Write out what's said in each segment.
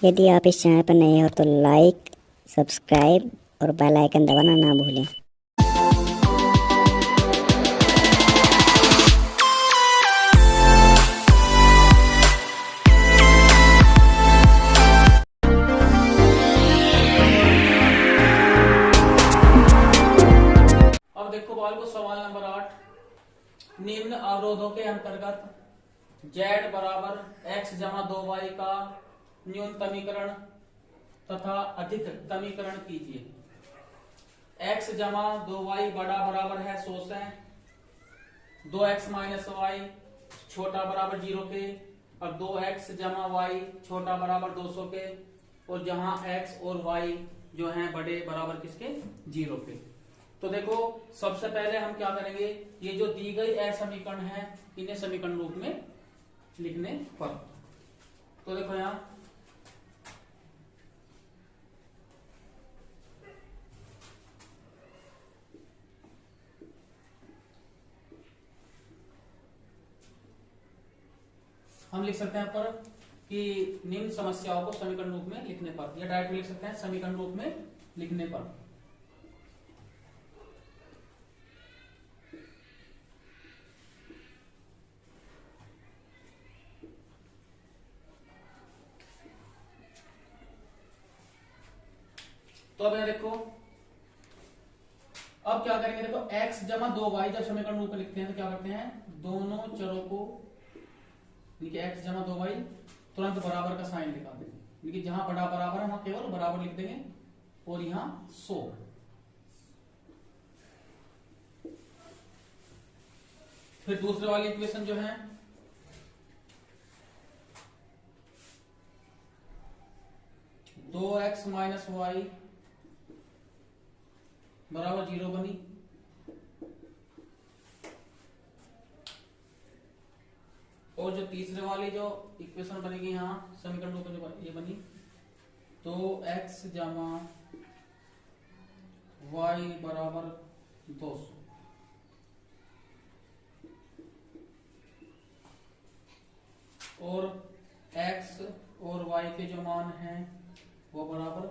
यदि आप इस चैनल पर नए हो तो लाइक, सब्सक्राइब और बेल आइकन दबाना ना भूलें। अब देखो बालको सवाल नंबर 8। निम्न अवरोधों के अंतर्गत z बराबर x जमा 2y का न्यूनतमीकरण तथा अधिकतमीकरण कीजिए। x जमा 2y बड़ा बराबर है 100 से, 2x माइनस वाई छोटा बराबर 0 के, और 2x जमा y छोटा बराबर 200 के, और जहां x और y जो हैं बड़े बराबर किसके 0 के। तो देखो सबसे पहले हम क्या करेंगे, ये जो दी गई असमीकरण है इन्हें समीकरण रूप में लिखने पर। तो देखो यहां हम लिख सकते हैं पर कि निम्न समस्याओं को समीकरण रूप में लिखने पर, या डायरेक्ट लिख सकते हैं समीकरण रूप में लिखने पर। तो अब यहां देखो, अब क्या करेंगे, देखो x जमा 2y जब समीकरण रूप में लिखते हैं तो क्या करते हैं, दोनों चरों को देखिए x जमा 2y तुरंत बराबर का साइन लिखा देंगे। देखिए जहां बड़ा बराबर है वहां केवल बराबर लिख देंगे, और यहां 100। फिर दूसरे वाली इक्वेशन जो है, दो एक्स माइनस वाई बराबर 0 बनी, और जो तीसरे वाली जो इक्वेशन बनेगी यहां समीकरण रूप में ये बनी, तो x जमा वाई बराबर 200, और x और y के जो मान हैं वो बराबर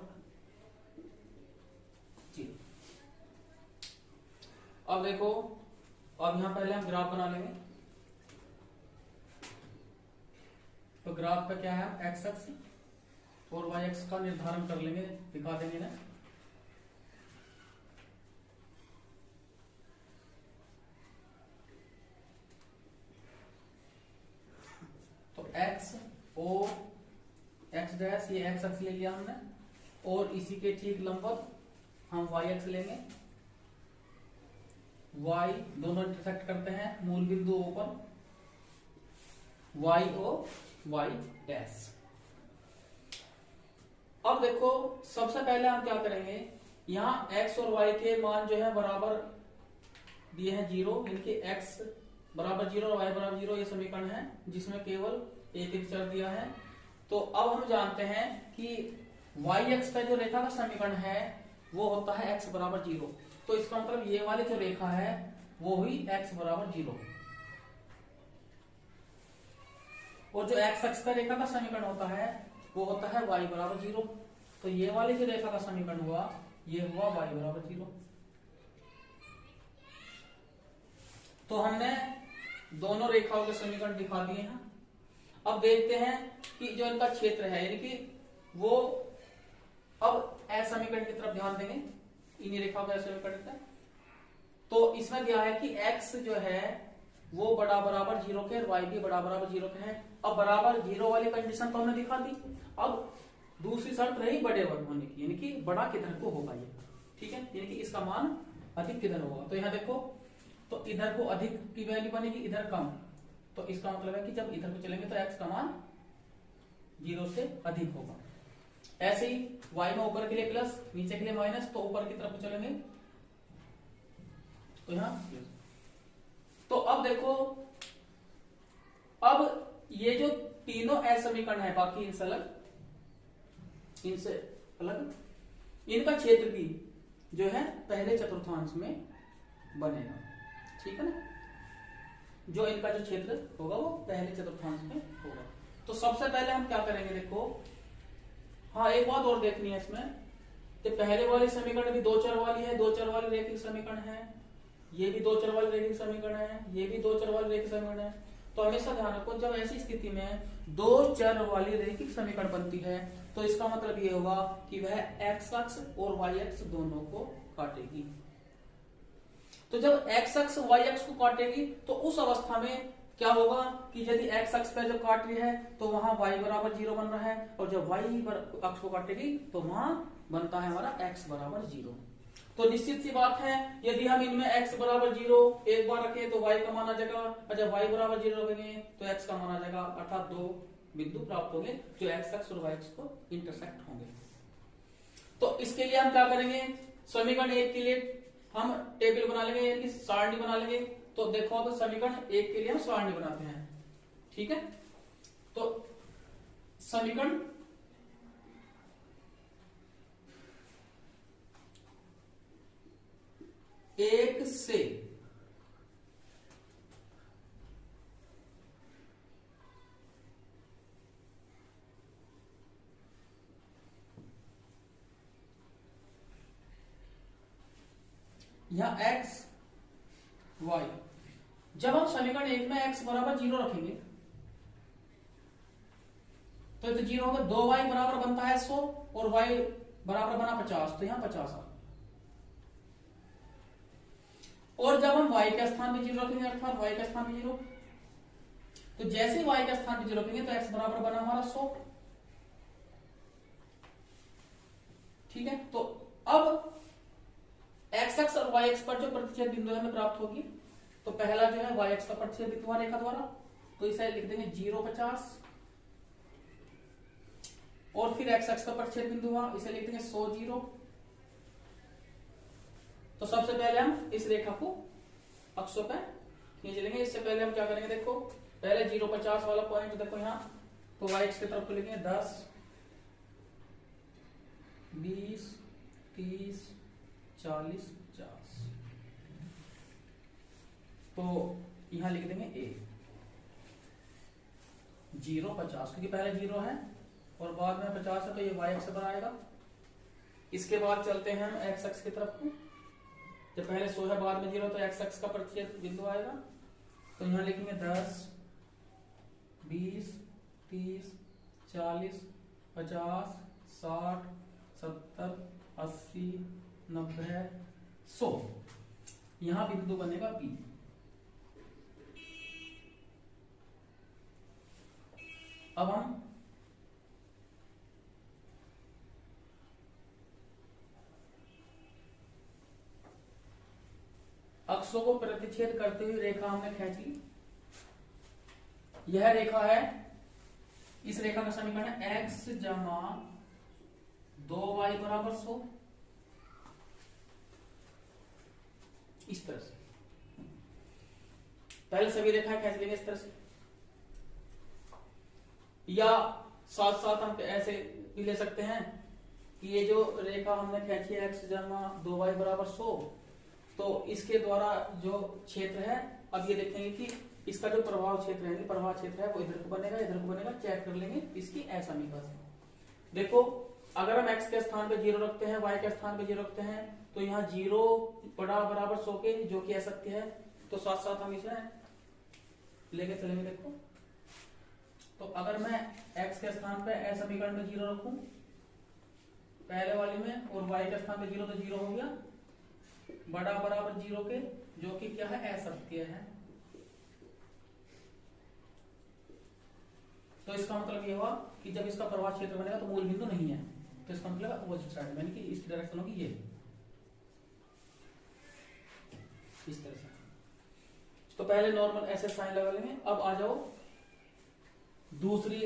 0। अब देखो, अब यहां पहले हम ग्राफ बना लेंगे। तो ग्राफ का क्या है, एक्स अक्ष और वाई अक्ष का निर्धारण कर लेंगे, दिखा देंगे ना। तो एक्स और एक्स डैश, ये एक्स अक्ष ले लिया हमने, और इसी के ठीक लंबवत हम वाई अक्ष लेंगे। y दोनों इंटरसेक्ट करते हैं मूल बिंदुओं पर, y और y डैश। अब देखो सबसे पहले हम क्या करेंगे, यहां x और y के मान जो है बराबर दिए हैं 0, इनके x बराबर 0 और y बराबर 0, ये समीकरण है जिसमें केवल एक एक चर दिया है। तो अब हम जानते हैं कि y अक्ष का जो रेखा का समीकरण है वो होता है x बराबर 0। तो इसका मतलब ये वाली जो रेखा है वो ही x बराबर 0, और जो x अक्ष का रेखा का समीकरण होता है वो होता है y बराबर 0। तो ये वाली जो रेखा का समीकरण हुआ ये हुआ y बराबर 0। तो हमने दोनों रेखाओं के समीकरण दिखा दिए हैं। अब देखते हैं कि जो इनका क्षेत्र है, यानी कि वो अब असमीकरण की तरफ ध्यान देंगे, इन्हीं रेखाओं का समीकरण है। तो इसमें दिया है कि x जो है वो बड़ा बराबर 0 के और y भी बड़ा बराबर 0 के है। अब बराबर 0 वाली कंडीशन तो हमने दिखा दी। अब दूसरी शर्त रही बड़े वर्ग होने की, यानी कि बड़ा किधर को होगा ये, ठीक है, यानी कि इसका मान अधिक किधर होगा। तो यहां देखो, तो इधर को अधिक की वैल्यू बनेगी, इधर कम। तो इसका मतलब है कि जब इधर को चलेंगे तो x का मान 0 से अधिक होगा। ऐसे ही y में ऊपर के लिए प्लस, नीचे के लिए माइनस, तो ऊपर की तरफ चलेंगे तो यहां प्लस। तो अब देखो, अब ये जो तीनों असमीकरण है बाकी इनसे अलग, इनका क्षेत्र भी जो है पहले चतुर्थांश में बनेगा, ठीक है ना। जो इनका जो क्षेत्र होगा वो पहले चतुर्थांश में होगा। तो सबसे पहले हम क्या करेंगे, देखो हाँ, एक बात और देखनी है इसमें, तो पहले वाली समीकरण भी दो चर वाली है, दो चर वाली रैखिक समीकरण है, ये भी दो चर वाली रैखिक समीकरण है, ये भी दो चर वाली रैखिक समीकरण है। तो हमेशा ध्यान रखो, जब ऐसी स्थिति में दो चर वाली रैखिक समीकरण बनती है तो इसका मतलब ये होगा कि वह एक्स अक्ष और वाई अक्ष दोनों को काटेगी। तो जब एक्स अक्ष वाई अक्ष को काटेगी तो उस अवस्था में क्या होगा कि यदि एक्स अक्ष पे जब काट रही है तो वहां y बराबर 0 बन रहा है, और जब y अक्ष को काटेगी तो वहां बनता है हमारा x बराबर 0। तो निश्चित सी बात है, यदि हम इनमें x बराबर 0 एक बार रखें तो y का मान आ जाएगा, और जब y बराबर 0 रखेंगे तो x का मान आ जाएगा, अर्थात दो बिंदु प्राप्त होंगे जो x अक्ष और y अक्ष को इंटरसेक्ट होंगे। तो इसके लिए हम क्या करेंगे, समीकरण 1 के लिए हम टेबल बना लेंगे, यानी सारणी बना लेंगे। तो देखो अब समीकरण 1 के लिए हम सारणी बनाते हैं, ठीक है। तो समीकरण एक से या x y, जब हम समीकरण 1 में x बराबर 0 रखेंगे तो ये तो 0 होगा, 2y बराबर बनता है 100 और y बराबर बना 50, तो यहां 50 आ। और जब हम y के स्थान पे 0 रखेंगे, अर्थात y के स्थान पे 0, तो जैसे y के स्थान पे 0 रखेंगे तो x बराबर बना हमारा 100, ठीक है। तो अब x अक्ष और y अक्ष पर जो प्रतिच्छेद बिंदु हमें प्राप्त होगी, तो पहला जो है y अक्ष का प्रतिच्छेद बिंदु हुआ रेखा द्वारा, तो इसे लिख देंगे 0 50, और फिर x अक्ष का प्रतिच्छेद बिंदु हुआ, इसे लिख देंगे 100 0। तो सबसे पहले हम इस रेखा को अक्षों पर खींच लेंगे। इससे पहले हम क्या करेंगे, देखो पहले 0 50 वाला पॉइंट देखो यहाँ, तो y अक्ष की तरफ को लेंगे 10 20 30 40 50, तो यहां लिख देंगे a 0 50, क्योंकि पहले 0 है और बाद में 50 है, तो ये y अक्ष पर आएगा। इसके बाद चलते हैं हम x अक्ष की तरफ को, जब पहले 100 है बाद में 0, तो x अक्ष का प्रतिच्छेद बिंदु आएगा, तो यहां लिखेंगे 10 20 30 40 50 60 70 80 90 100, यहां बिंदु बनेगा B। अब हम अक्षों को प्रतिच्छेद करते हुए रेखा हमने खींच ली, यह रेखा है, इस रेखा का समीकरण है x जमा 2y बराबर 100, इस तरह से पहले सभी रेखाएं खींच लेंगे इस तरह से, या साथ साथ हम ऐसे भी ले सकते हैं कि ये जो रेखा हमने खींची है x जमा 2y बराबर 100, तो इसके द्वारा जो क्षेत्र है, अब ये देखेंगे कि इसका जो प्रभाव क्षेत्र है, प्रभाव क्षेत्र है वो इधर को बनेगा, इधर को बनेगा, चेक कर लेंगे इसकी असमीका से। देखो अगर हम x के स्थान पे 0 रखते हैं, y के स्थान पे 0 रखते हैं, तो यहाँ 0 बड़ा बराबर 100 के, जो कि असत्य है, तो साथ साथ हम इसे लेके चलेंगे। देखो तो अगर मैं x के स्थान पे असमीकरण में 0 रखूं पहले वाली में, और y के स्थान पे 0, तो 0 हो गया बड़ा बराबर 0 के, जो कि क्या है, असत्य है। तो इसका मतलब ये हुआ कि जब इसका प्रवाह क्षेत्र बनेगा तो मूल बिंदु नहीं है, तो इसका मतलब अपोजिट साइड, यानी कि इस डायरेक्शन होगी ये, इस तरह से। तो पहले नॉर्मल ऐसे साइन लगा लेंगे। अब आ जाओ दूसरी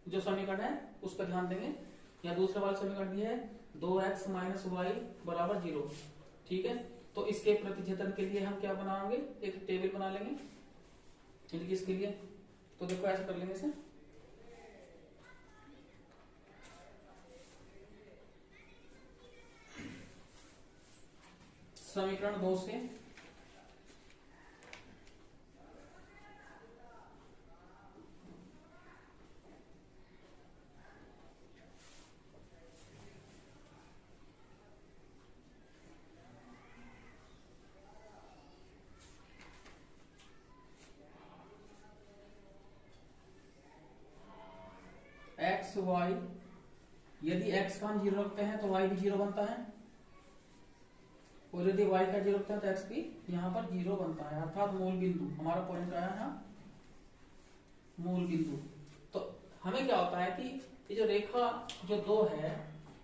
जो समीकरण है उस पर ध्यान देंगे, या दूसरा वाला समीकरण भी है 2x माइनस वाई बराबर 0, ठीक है। तो इसके प्रतिच्छेदन के लिए हम क्या बनाएंगे, एक टेबल बना लेंगे, इसके लिए तो देखो ऐसे कर लेंगे इसे, समीकरण 2 से एक्स वाई, यदि x का हम 0 रखते हैं तो y भी 0 बनता है, और यदि y का 0 रखते हैं तो x भी यहाँ पर 0 बनता है, अर्थात मूल बिंदु, हमारा पॉइंट आया है मूल बिंदु। तो हमें क्या होता है कि ये जो रेखा जो 2 है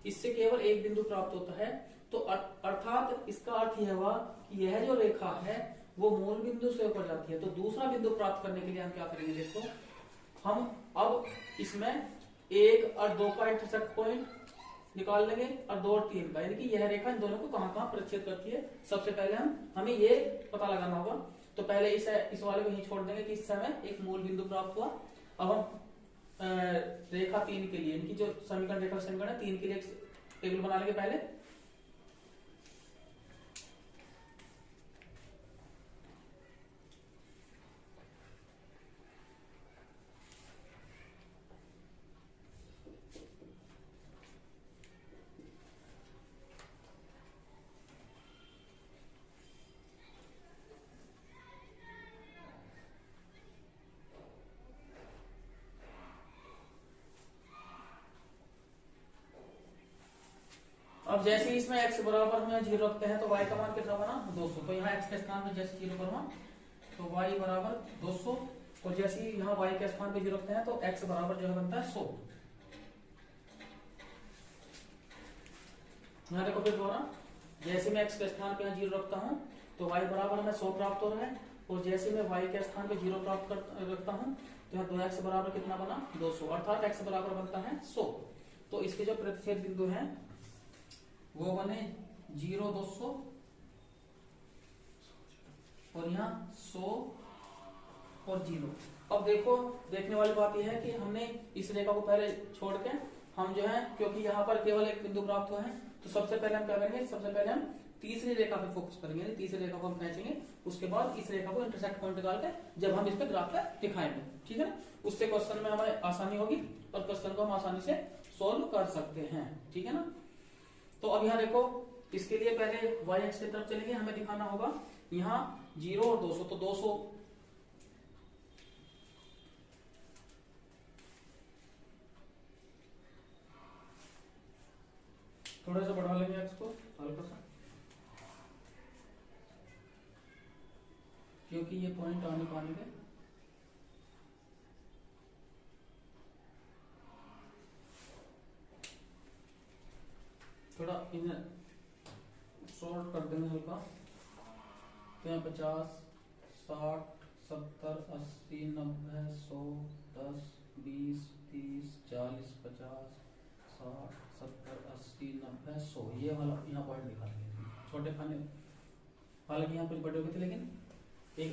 इससे केवल एक बिंदु प्राप्त होता है, तो अर्थात इसका अर्थ यह हुआ कि यह जो रेखा है वो मूल बिंदु से ऊपर जाती है। तो दूसरा बिंदु प्राप्त करने के लिए हम क्या करेंगे, देखो हम अब इसमें 1 और 2 का इंटरसेक्ट पॉइंट निकाल लेंगे और 2 और 3 का, यानी कि यह रेखा इन दोनों को कहां कहां प्रतिच्छेद करती है। सबसे पहले हमें ये पता लगाना होगा, तो पहले इस वाले को यहीं छोड़ देंगे कि इससे हमें एक मूल बिंदु प्राप्त हुआ। अब हम रेखा 3 के लिए, यानी कि जो समीकरण रेखा समीकरण है 3 के लिए एक टेबल बना लेंगे पहले। अब जैसे ही इसमें x बराबर हम 0 रखते हैं तो y का मान कितना बना 200, तो यहाँ x के स्थान पर जैसे 0 करूंगा तो y बराबर 200, और जैसे ही यहाँ y के स्थान पर 0 रखते हैं तो x बराबर जो है बनता है 100। यहाँ देखो फिर दोबारा, जैसे मैं x के स्थान पे 0 रखता हूँ तो y बराबर हमें 100 प्राप्त हो रहा है, और जैसे मैं y के स्थान पे 0 प्राप्त रखता हूँ तो यहाँ 2x बराबर कितना बना 200, अर्थात x बराबर बनता है 100। तो इसके जो प्रतिच्छेद बिंदु हैं वो बने 0, 200 और यहाँ 100 और 0। अब देखो देखने वाली बात यह है कि हमने इस रेखा को पहले छोड़ के हम जो है, क्योंकि यहाँ पर केवल एक बिंदु प्राप्त हुआ है, तो सबसे पहले हम क्या करेंगे, सबसे पहले हम तीसरी रेखा पे फोकस करेंगे, तीसरी रेखा को हम खींचेंगे, उसके बाद इस रेखा को इंटरसेक्ट पॉइंट निकाल के जब हम इस पे ग्राफ पे दिखाएंगे, ठीक है ना, उससे क्वेश्चन में हमें आसानी होगी और क्वेश्चन को हम आसानी से सोल्व कर सकते हैं, ठीक है ना। तो अब यहाँ देखो, इसके लिए पहले y एक्स की तरफ चलेंगे, हमें दिखाना होगा यहाँ 0 और 200, तो 200 थोड़ा सा बढ़ा लेंगे x को हल्का सा, क्योंकि ये पॉइंट आने पाने के थोड़ा इन्हें शॉर्ट कर देंगे हल्का, तो यहाँ 50, 60, 70, 80, 90, 100, 10, 20, 30, 40, 50, 60, 70, 80, 90, 100, ये वाला यहाँ पॉइंट दिखा देंगे छोटे खाने। हालांकि यहाँ कुछ बड़े होते थे, लेकिन एक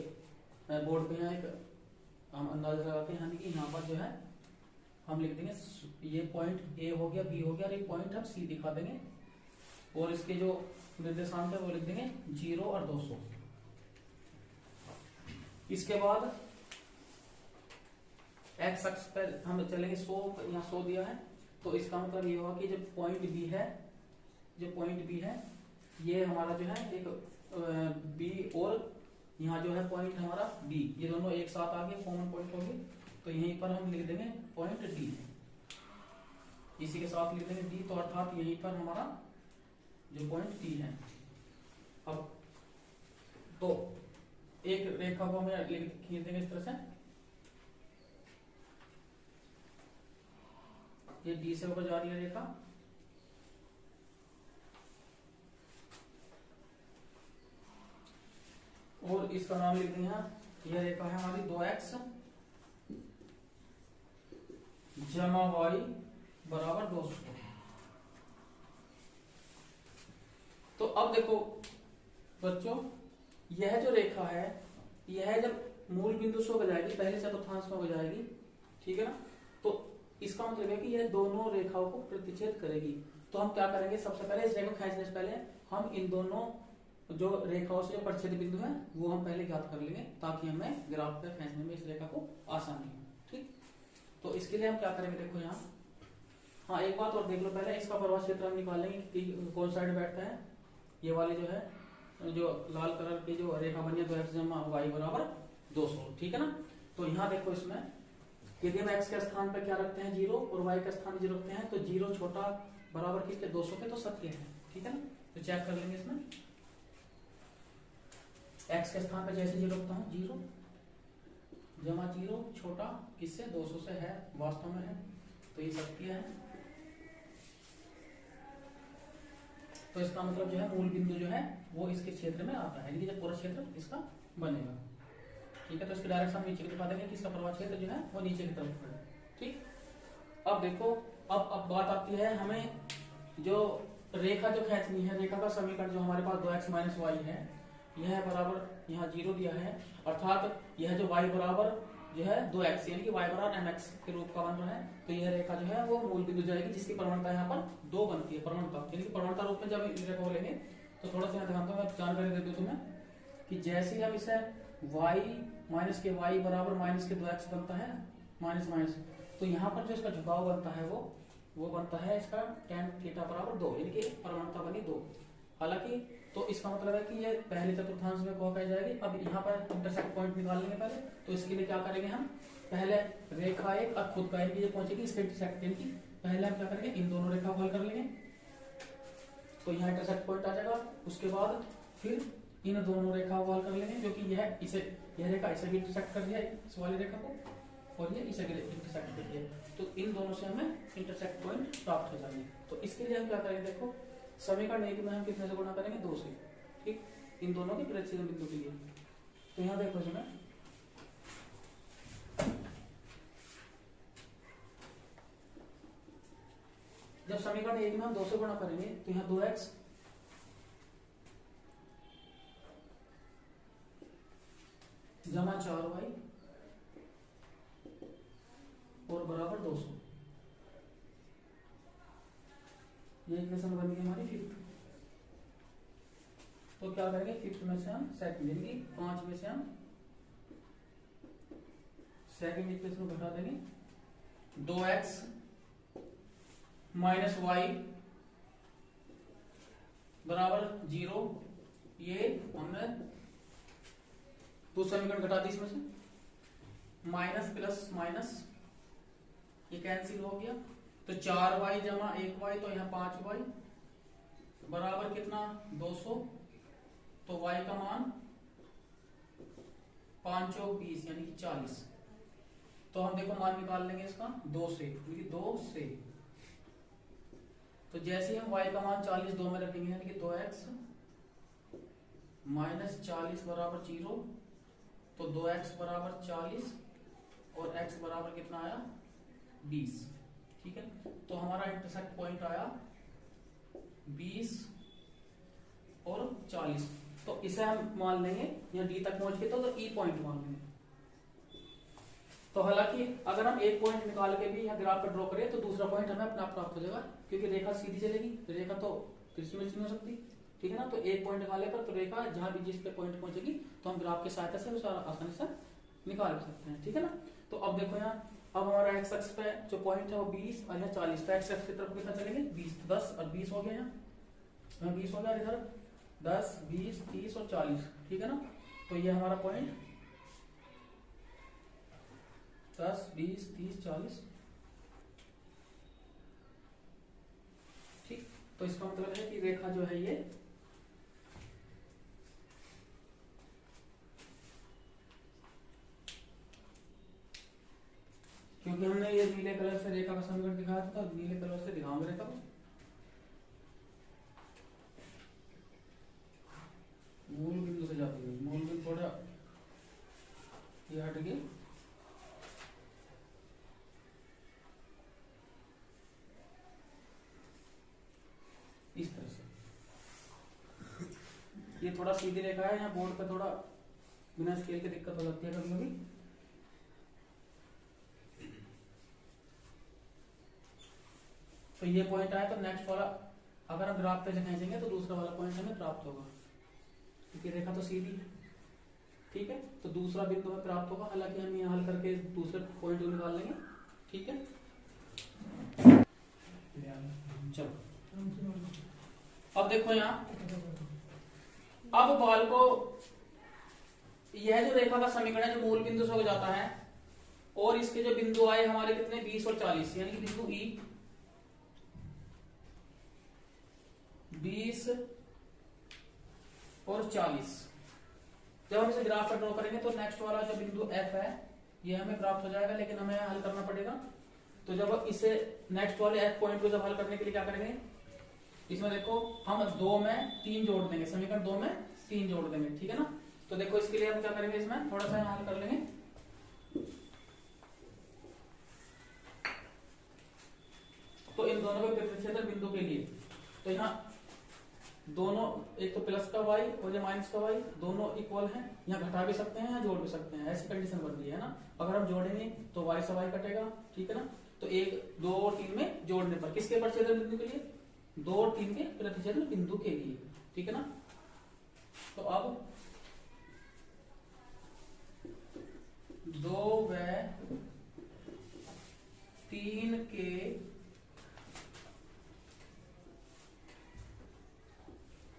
बोर्ड पे यहाँ एक हम अंदाजा लगाते हैं, यानी कि यहाँ पर जो है हम लिख देंगे ये पॉइंट ए हो गया, बी हो गया, और एक पॉइंट हम सी दिखा देंगे, और इसके जो निर्देशांक है वो लिख देंगे 0 और 200। इसके बाद एक्स अक्ष पर हम चलेंगे 100, यहाँ 100 दिया है, तो इसका मतलब ये होगा कि जो पॉइंट बी है, जो पॉइंट बी है ये हमारा जो है एक बी, और यहाँ जो है पॉइंट हमारा बी, ये दोनों एक साथ आ गए, कॉमन पॉइंट होंगे, तो यहीं पर हम लिख देंगे पॉइंट डी, इसी के साथ लिख देंगे डी, तो अर्थात यहीं पर हमारा जो पॉइंट डी है। अब तो एक रेखा को हमें खींच देंगे इस तरह से, ये डी से ऊपर जा रही है रेखा, और इसका नाम लिख देंगे यहाँ, यह रेखा है हमारी 2x जमा y बराबर 200। तो अब देखो बच्चों, यह जो रेखा है यह जब मूल बिंदु से हो जाएगी, पहले चतुर्थांश में हो जाएगी, ठीक है ना, तो इसका मतलब है कि यह दोनों रेखाओं को प्रतिच्छेद करेगी। तो हम क्या करेंगे, सबसे पहले इस रेखा को खींचने से पहले हम इन दोनों जो रेखाओं से जो प्रतिच्छेद बिंदु है वो हम पहले ज्ञात कर लेंगे, ताकि हमें ग्राफ पर खींचने में इस रेखा को आसानी हो, ठीक। तो इसके लिए हम क्या करेंगे, देखो यहाँ, हाँ एक बात और देख लो, पहले इसका प्रवाह क्षेत्र हम निकालेंगे कि कौन साइड बैठता है, ये वाले जो है जो लाल कलर की जो रेखा बनी है 2x जमा y बराबर 200, ठीक है ना। तो यहाँ देखो इसमें यदि हम x के स्थान पर क्या रखते हैं 0 और y के स्थान 0 रखते हैं तो 0 छोटा बराबर किसके 200 के, तो 7 है, ठीक है ना। तो चेक कर लेंगे इसमें, x के स्थान पर जैसे 0 रखता हूँ 0 जमा 0 छोटा किससे 200 से है, वास्तव में है, तो ये सत्य है। तो इसका मतलब जो है मूल बिंदु जो है वो इसके क्षेत्र में आता है, यानी कि जब पूरा क्षेत्र इसका बनेगा, ठीक है। तो इसकी डायरेक्शन हम नीचे की दिखा देंगे कि इसका प्रवाह क्षेत्र जो है वो नीचे की तरफ है, ठीक। अब देखो, अब बात आती है हमें जो रेखा जो खींचनी है, रेखा का समीकरण जो हमारे पास 2x माइनस वाई है, यह बराबर यहाँ 0 दिया है, अर्थात यह जो y बराबर जो है 2x यानी कि y बराबर mx के रूप का बन रहा है। तो यह रेखा जो है वो मूल बिंदु जाएगी जिसकी प्रवणता यहाँ पर 2 बनती है, प्रवणता यानी कि प्रवणता रूप में जब इस रेखा को लेंगे तो थोड़ा सा ध्यान दो, मैं जानकारी दे दूं तुम्हें कि जैसे हम इसे y माइनस के y बराबर माइनस के 2x बनता है माइनस माइनस, तो यहाँ पर जो इसका झुकाव बनता है वो बनता है इसका tan थीटा बराबर 2, यानी कि प्रवणता बनी 2। हालांकि तो इसका मतलब है कि ये पहले चतुर्थांश में कह जाएगी। अब यहाँ पर इंटरसेक्ट पॉइंट निकाल लेंगे पहले, तो इसके लिए क्या करेंगे हम, पहले रेखा एक और खुद का एक ये पहुंचेगी इसके इंटरसेक्ट, यानी कि पहले हम क्या करेंगे इन दोनों रेखा को हल कर लेंगे, तो यहाँ इंटरसेक्ट पॉइंट आ जाएगा। उसके बाद फिर इन दोनों रेखा को हल कर लेंगे, क्योंकि यह रेखा इसे भी इंटरसेक्ट कर दिया इस वाली रेखा को, और ये इसे इंटरसेक्ट कर दिया, तो इन दोनों से हमें इंटरसेक्ट पॉइंट प्राप्त हो जाएंगे। तो इसके लिए हम क्या करेंगे, देखो समीकरण एक में हम कितने से गुणा करेंगे 2 से, ठीक, इन दोनों के प्रतिच्छेदन बिंदु के लिए। तो यहाँ देखो इसमें जब समीकरण एक में हम 2 से गुणा करेंगे तो यहाँ 2x जमा 4y और बराबर 200, ये इक्वेशन बन गई हमारी फिफ्थ। तो क्या करेंगे, फिफ्थ में से हम सेकंड यानी कि 5 में से हम सेकंड इक्वेशन को घटा देंगे, 2x माइनस वाई बराबर 0, ये हमने दो समीकरण घटा दी इसमें से, माइनस प्लस माइनस ये कैंसिल हो गया, तो 4y जमा 1y, तो यहाँ 5y बराबर कितना 200, तो y का मान 5 और 20 यानी कि 40। तो हम देखो मान निकाल लेंगे इसका 2 से, यानी कि 2 से, तो जैसे हम y का मान 40 2 में रखेंगे यानी कि 2x माइनस 40 बराबर 0, तो 2x बराबर 40 और x बराबर कितना आया 20, ठीक है। तो हमारा इंटरसेक्ट पॉइंट आया 20 और 40, तो इसे हम मान लेंगे या डी तक पहुंच के तो ई पॉइंट मान लेंगे। तो हालांकि अगर हम एक पॉइंट निकाल के भी यहाँ ग्राफ पर ड्रॉ करें तो दूसरा पॉइंट हमें अपने आप प्राप्त हो जाएगा, क्योंकि रेखा सीधी चलेगी, रेखा तो तिरछी मिर्ची नहीं हो सकती, ठीक है ना। तो एक पॉइंट निकाले पर तो रेखा जहां भी जिस पे पॉइंट पहुंचेगी तो हम ग्राफ की सहायता से उसे आसानी से निकाल सकते हैं, ठीक है ना। तो अब देखो यहाँ, अब हमारा एक्स अक्ष पे जो पॉइंट है वो 20 और यहाँ 40, तो एक्स अक्ष की तरफ कितना चलेंगे 20, 10 और 20 हो गया, यहाँ 20 हो गया, इधर 10 20 30 और 40, ठीक है ना। तो ये हमारा पॉइंट 10 20 30 40, ठीक। तो इसका मतलब है कि रेखा जो है ये क्योंकि हमने ये नीले कलर से रेखा का समीकरण दिखाया था, तो नीले कलर से दिखाऊंगे रेखा को, मूल बिंदु से जाती है, मूल बिंदु थोड़ा ये हट गई, इस तरह से ये थोड़ा सीधी रेखा है, यहाँ बोर्ड पे थोड़ा बिना स्केल के दिक्कत हो जाती है कभी कभी। तो ये पॉइंट आया, तो नेक्स्ट वाला अगर हम ग्राफ पे खींचेंगे तो दूसरा वाला पॉइंट हमें प्राप्त होगा, क्योंकि रेखा तो सीधी है, ठीक है। तो दूसरा बिंदु हमें प्राप्त होगा, हालांकि हम यहाँ हल करके दूसरे पॉइंट को निकाल लेंगे, ठीक है। चलो अब देखो यहाँ, अब बाल को यह जो रेखा का समीकरण है जो मूल बिंदु से हो जाता है, और इसके जो बिंदु आए हमारे कितने 20 और 40, यानी कि बिंदु ई 20 और 40। जब हम इसे ग्राफ पर ड्रॉ करेंगे तो नेक्स्ट वाला जो बिंदु एफ है ये हमें प्राप्त हो जाएगा, लेकिन हमें हल करना पड़ेगा। तो जब इसे नेक्स्ट वाले एफ पॉइंट को जब हल करने के लिए क्या करेंगे, इसमें देखो हम 2 में 3 जोड़ देंगे, समीकरण 2 में 3 जोड़ देंगे, ठीक है ना। तो देखो इसके लिए हम क्या करेंगे, इसमें थोड़ा सा हल कर लेंगे। तो इन दोनों के प्रतिच्छेदक बिंदु के लिए तो यहाँ दोनों, एक तो प्लस का y और ये माइनस का y दोनों इक्वल हैं, यहाँ घटा भी सकते हैं या जोड़ भी सकते हैं, ऐसी कंडीशन बन रही है ना। अगर हम जोड़ेंगे तो y से y कटेगा, ठीक है ना। तो 1, 2 और 3 में जोड़ने पर किसके प्रतिच्छेदक बिंदु के लिए, 2 और 3 के प्रतिच्छेदक बिंदु के लिए, ठीक है ना। तो अब 2 व 3 के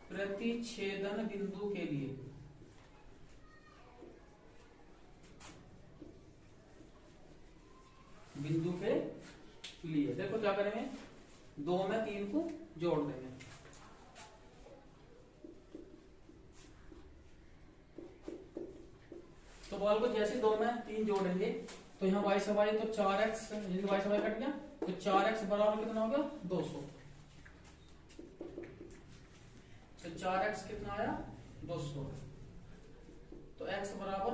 प्रतिच्छेदन बिंदु के लिए देखो क्या करेंगे, 2 में 3 को जोड़ देंगे। तो बॉल को जैसे 2 में 3 जोड़ेंगे तो यहाँ y से y तो 4x, y से y कट गया तो 4x बराबर कितना हो गया 200। तो 4x कितना आया 200। तो x बराबर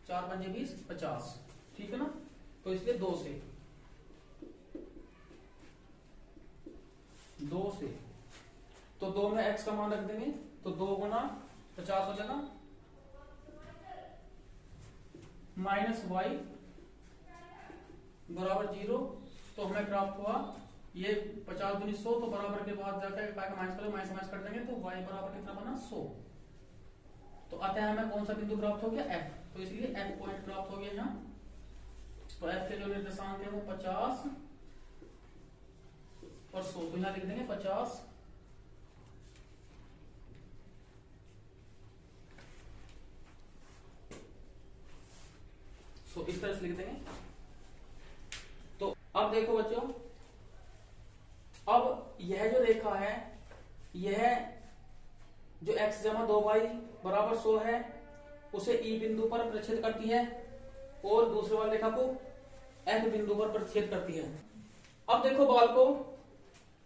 4 पंजे 20 50, ठीक है ना। तो इसलिए 2 से तो 2 में x का मान रख देंगे तो 2 गुना 50 हो जाएगा माइनस y बराबर 0। तो हमें प्राप्त हुआ ये 50 दूनी 100, तो बराबर के बाद जाकर माइनस करें, माइनस कर देंगे तो y बराबर कितना बना 100। तो अतः हमें कौन सा बिंदु प्राप्त हो गया f, तो इसलिए f पॉइंट प्राप्त हो गया यहाँ। तो f के जो निर्देशांक है वो 50 और 100, तो यहाँ लिख देंगे 50 100, इस तरह से लिख देंगे। तो अब देखो बच्चों, अब यह जो रेखा है यह जो x जमा 2y बराबर 100 है उसे E बिंदु पर प्रतिच्छेद करती है और दूसरे वाली रेखा को F बिंदु पर प्रतिच्छेद करती है। अब देखो बाल को,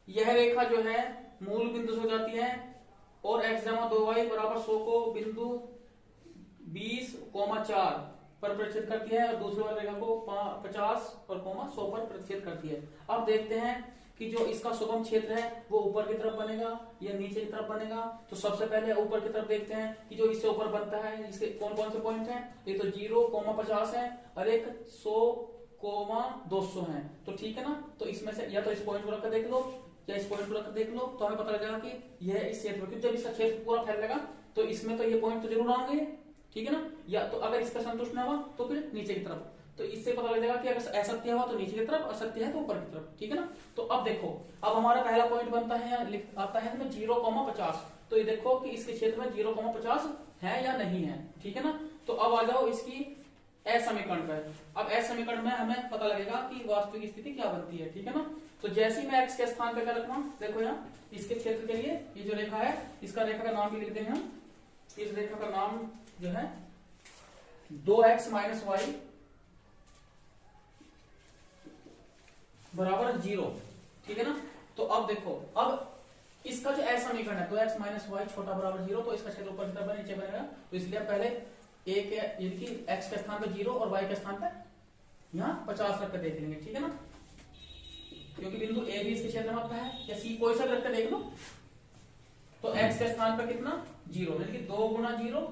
यह रेखा जो है मूल बिंदु से हो जाती है और x जमा 2y बराबर 100 को बिंदु 20,4 पर प्रतिच्छेद करती है और दूसरी वाली रेखा को 50 और 100 पर प्रतिच्छेद करती है। अब देखते हैं कि जो इसका सुगम क्षेत्र है वो ऊपर की तरफ बनेगा या नीचे की तरफ बनेगा। तो सबसे पहले ऊपर की तरफ देखते हैं कि जो इससे ऊपर बनता है इसके कौन कौन से पॉइंट हैं। एक तो 0,50 है और एक 100,200 है। तो ठीक है ना, तो इसमें से या तो इस पॉइंट को रखकर देख लो या इस पॉइंट को रखकर देख लो, तो हमें पता लग जाएगा कि यह इस क्षेत्र में, जब इसका क्षेत्र पूरा फैलेगा तो इसमें तो ये पॉइंट तो जरूर आएंगे, ठीक है ना। या तो अगर इसका संतुष्ट ना हुआ तो फिर नीचे की तरफ। तो इससे पता लग जाएगा कि अगर असत्य हुआ तो नीचे की तरफ, असत्य है तो ऊपर की तरफ, ठीक है ना। तो अब देखो, अब हमारा पहला पॉइंट बनता है आता है 0,50। तो ये देखो कि इसके क्षेत्र में 0,50 है या नहीं है, ठीक है ना। तो अब आ जाओ इसकी असमीकरण पर। अब असमीकरण में हमें पता लगेगा कि वास्तविक स्थिति क्या बनती है, ठीक है ना। तो जैसे ही मैं x के स्थान पर क्या रखना, देखो यहाँ इसके क्षेत्र के लिए ये जो रेखा है इसका रेखा का नाम भी लिख देंगे हम। इस रेखा का नाम जो है 2x माइनस वाई बराबर 0, ठीक है ना। तो अब देखो, अब इसका जो असमीकरण है 2x माइनस वाई छोटा बराबर 0, तो इसका क्षेत्र ऊपर की तरफ नीचे बनेगा। तो इसलिए पहले एक यानी कि x के स्थान पर 0 और y के स्थान पर यहाँ 50 रखकर देख लेंगे, ठीक है ना। क्योंकि बिंदु a भी इसके क्षेत्र में आता है, या c कोई सा रखकर देख लो। तो x के स्थान पर कितना 0, यानी कि 2 गुना 0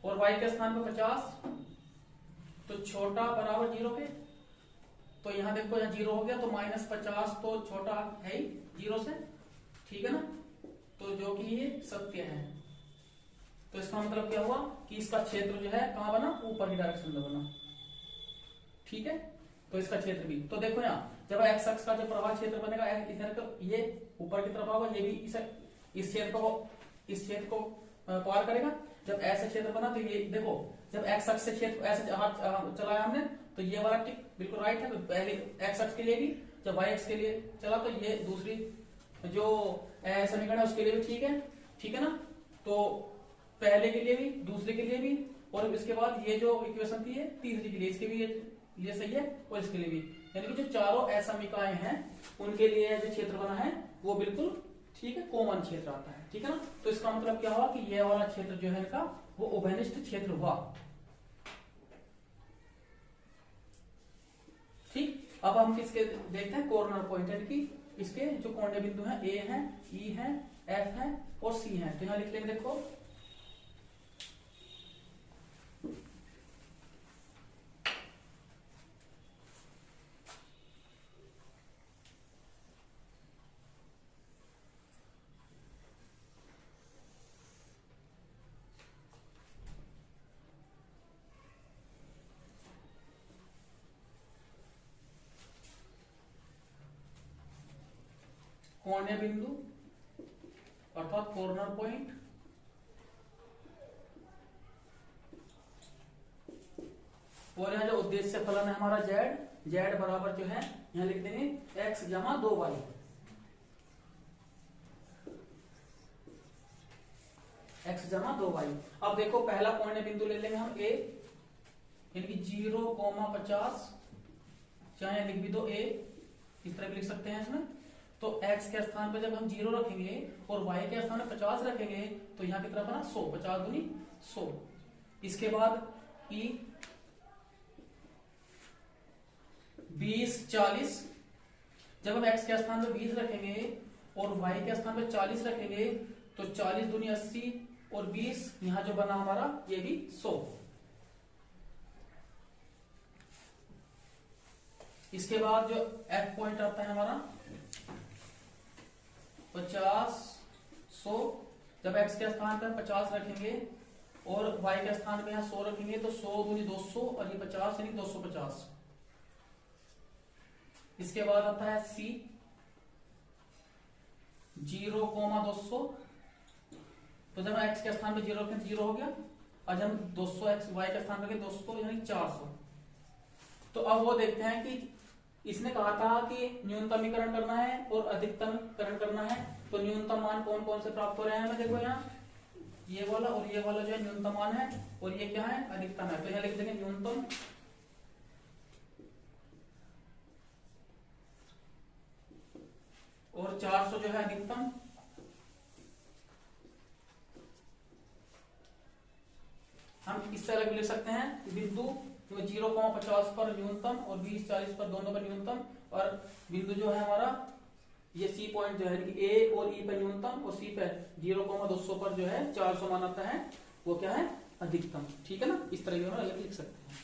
और y के स्थान पर 50, तो छोटा बराबर 0 के। तो यहां देखो यहाँ 0 हो गया तो -50 तो छोटा है ही 0 से, ठीक है ना। तो जो कि ये सत्य है। तो इसका मतलब क्या हुआ कि इसका क्षेत्र जो है कहां बना, ऊपर की डायरेक्शन में बना, ठीक है। तो इसका क्षेत्र भी, तो देखो यहाँ जब x अक्ष का जो प्रवाह क्षेत्र बनेगा इधर का, ये ऊपर की तरफ आएगा, ये भी इस क्षेत्र को पार करेगा। जब ऐसा क्षेत्र बना तो ये देखो जब एक्स अक्ष से क्षेत्र ऐसे हाथ चलाया हमने तो ये वाला टिक बिल्कुल राइट है, पहले एक्स अक्ष के लिए भी, जब वाई अक्ष के लिए चला तो ये दूसरी जो समीकरण है उसके लिए भी ठीक है ना। तो पहले के लिए भी, दूसरे के लिए भी, और इसके बाद ये जो इक्वेशन थी ये तीसरी के लिए, इसके भी ये सही है और इसके लिए भी, यानी कि जो चारों असमीकाएं हैं उनके लिए जो क्षेत्र बना है वो बिल्कुल ठीक है, कॉमन क्षेत्र आता है, ठीक है ना। तो इसका मतलब क्या हुआ कि ये वाला क्षेत्र जो है इनका वो उभयनिष्ठ क्षेत्र हुआ। ठीक, अब हम किसके देखते हैं, कॉर्नर पॉइंट, यानी कि इसके जो कोणीय बिंदु हैं ए है, ई है, एफ है और सी है। तो यहां लिख लेंगे, देखो कोणीय बिंदु अर्थात कॉर्नर पॉइंट, और यहाँ जो उद्देश्य फलन है हमारा जेड बराबर जो है यहाँ लिख देंगे एक्स जमा 2y। एक्स जमा 2y। अब देखो पहला कोणीय बिंदु ले लेंगे हम ए, यानी कि 0,50, चाहे लिख भी दो ए, इस तरह भी लिख सकते हैं इसमें। तो x के स्थान पे जब हम 0 रखेंगे और y के स्थान पे 50 रखेंगे तो यहाँ कितना बना 100, 50 दूनी 100। इसके बाद e 20, 40, जब हम x के स्थान पे 20 रखेंगे और y के स्थान पे 40 रखेंगे तो 40 दूनी 80 और 20, यहाँ जो बना हमारा ये भी 100। इसके बाद जो f पॉइंट आता है हमारा 50, 100, जब x के स्थान पर 50 रखेंगे और y के स्थान पे यहाँ 100 रखेंगे तो 100 दूनी 200 और ये 50 यानी 250। इसके बाद आता है c 0,200, तो जब x के स्थान पे 0 रखें 0 हो गया, आज हम 200 x y के स्थान पे 200 यानी 400। तो अब वो देखते हैं कि इसने कहा था कि न्यूनतमीकरण करना है और अधिकतमकरण करना है, तो न्यूनतम मान कौन कौन से प्राप्त हो रहे हैं हमें, देखो यहाँ ये वाला और ये वाला जो है न्यूनतम मान है और ये क्या है, अधिकतम है। तो यहाँ लिख देंगे न्यूनतम और 400 जो है अधिकतम। हम इस तरह भी लिख सकते हैं बिंदु 0,50 पर न्यूनतम और 20, 40 पर दोनों पर न्यूनतम, और बिंदु जो है हमारा ये सी पॉइंट जो है कि ए और ई पर न्यूनतम और सी पर 0,200 पर जो है 400 मान आता है, वो क्या है, अधिकतम। ठीक है ना, इस तरह लिख सकते हैं।